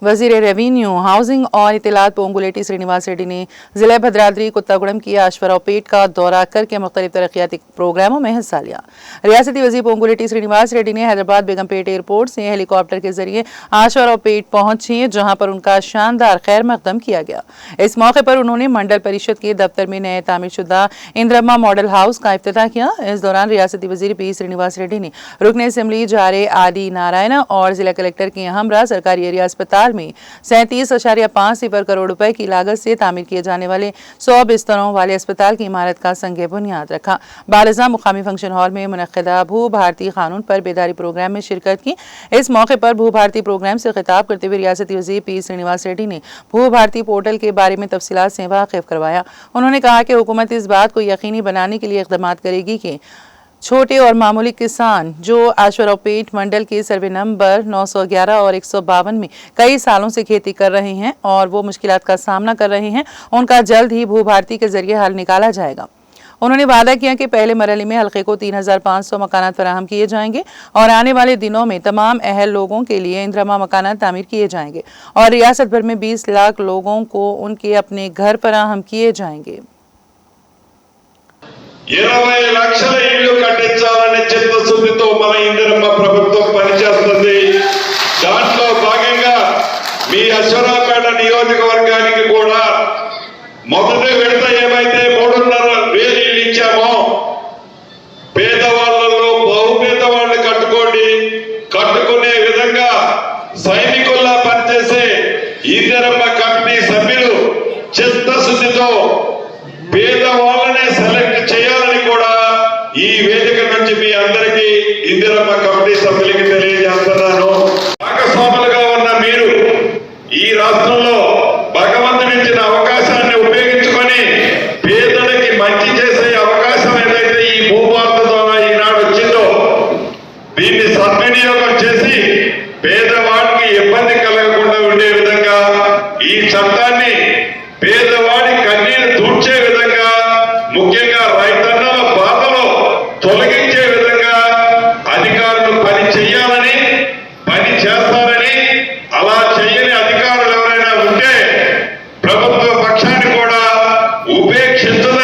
वजीर revenue housing और इत्तलात पोंगुलेटी श्रीनिवास रेड्डी ने जिला भद्राद्री कुत्तागुड़म की आश्वरावपेट का दौरा करके मुख्तलिफ तरक्याती प्रोग्रामों में हिस्सा लिया। रियासती वजीर पोंगुलेटी श्रीनिवास रेड्डी ने हैदराबाद बेगमपेट एयरपोर्ट से हेलीकॉप्टर के जरिए आश्वरावपेट पहुंचे, जहां पर उनका शानदार खैर मकदम किया गया। इस मौके पर उन्होंने मंडल परिषद के दफ्तर में नए तामीरशुदा इंद्रम्मा मॉडल हाउस का इफ्तिताह किया। इस दौरान रियासती वजीर पी श्रीनिवास रेड्डी ने रुकन असेंबली जारे आदि नारायण और जिला कलेक्टर के हमरा सरकारी एरिया अस्पताल में 37.50 करोड़ रुपए की लागत से तामीर किए जाने वाले 100 बिस्तरों वाले अस्पताल की इमारत का संग बुनियाद रखा। बालिज़ा मुकामी फंक्शन हॉल में मुनक्किदा भू भारती कानून पर बेदारी प्रोग्राम में शिरकत की। इस मौके पर भू भारती प्रोग्राम से खिताब करते हुए रियासती वज़ीर पी श्रीनिवास रेड्डी ने भू भारती पोर्टल के बारे में तफसीलात से वाकिफ करवाया। उन्होंने कहा कि हुकूमत इस बात को यकीनी बनाने के लिए इक़दाम करेगी कि छोटे और मामूली किसान जो आश्वरावपेट मंडल के सर्वे नंबर 911 और 152 में कई सालों से खेती कर रहे हैं और वो मुश्किलात का सामना कर रहे हैं, उनका जल्द ही भू भारती के जरिए हल निकाला जाएगा। उन्होंने वादा किया कि पहले मरहले में हल्के को 3500 मकानात फराहम किए जाएंगे और आने वाले दिनों में तमाम अहल लोगों के लिए इंद्रमा मकानात तामीर किए जाएंगे और रियासत भर में 20 लाख लोगों को उनके अपने घर फराहम किए जाएंगे। 20 లక్షల ఇళ్లు కట్టించాలనే చిత్తశుద్ధితో మన ఇందిరమ్మ ప్రభుత్వం పనిచేస్తుంది. దాంట్లో భాగంగా మీ అశ్వరావుపేట నియోజకవర్గానికి కూడా మొదటి విడత ఏమైతే 3.5 ఇళ్లు ఇచ్చామో పేదవాళ్ళలో బహుపేదవాళ్ళు కట్టుకునే విధంగా సైనికుల్లా పనిచేసే ఇందిరమ్మ కమిటీ సభ్యులు చిత్తశుద్ధితో పేదవాళ్ళనే సెలెక్ట్ చేయాలని కూడా ఈ వేదిక నుంచి మీ అందరికీ ఇందిరమ్మ కమిటీ సభ్యులకి తెలియజేస్తున్నాను. భాగస్వాములుగా ఉన్న మీరు ఈ రాష్ట్రంలో భగవంతుడు ఇచ్చిన అవకాశాన్ని ఉపయోగించుకొని పేదలకి మంచి చేసే అవకాశం ఏదైతే ఈ భూభారత ద్వారా ఈనాడు వచ్చిందో దీన్ని సద్వినియోగం చేసి పేదవాడికి ఇబ్బంది కలగకుండా ఉండే విధంగా ఈ చట్టాన్ని పేదవాడి కన్నీరు తుడిచే విధంగా, ముఖ్యంగా రైతన్నల బాధలో తొలగించే విధంగా అధికారులు పని చేయాలని, పని చేస్తారని, అలా చేయని అధికారులు ఎవరైనా ఉంటే ప్రభుత్వ పక్షాన్ని కూడా ఉపేక్షించదు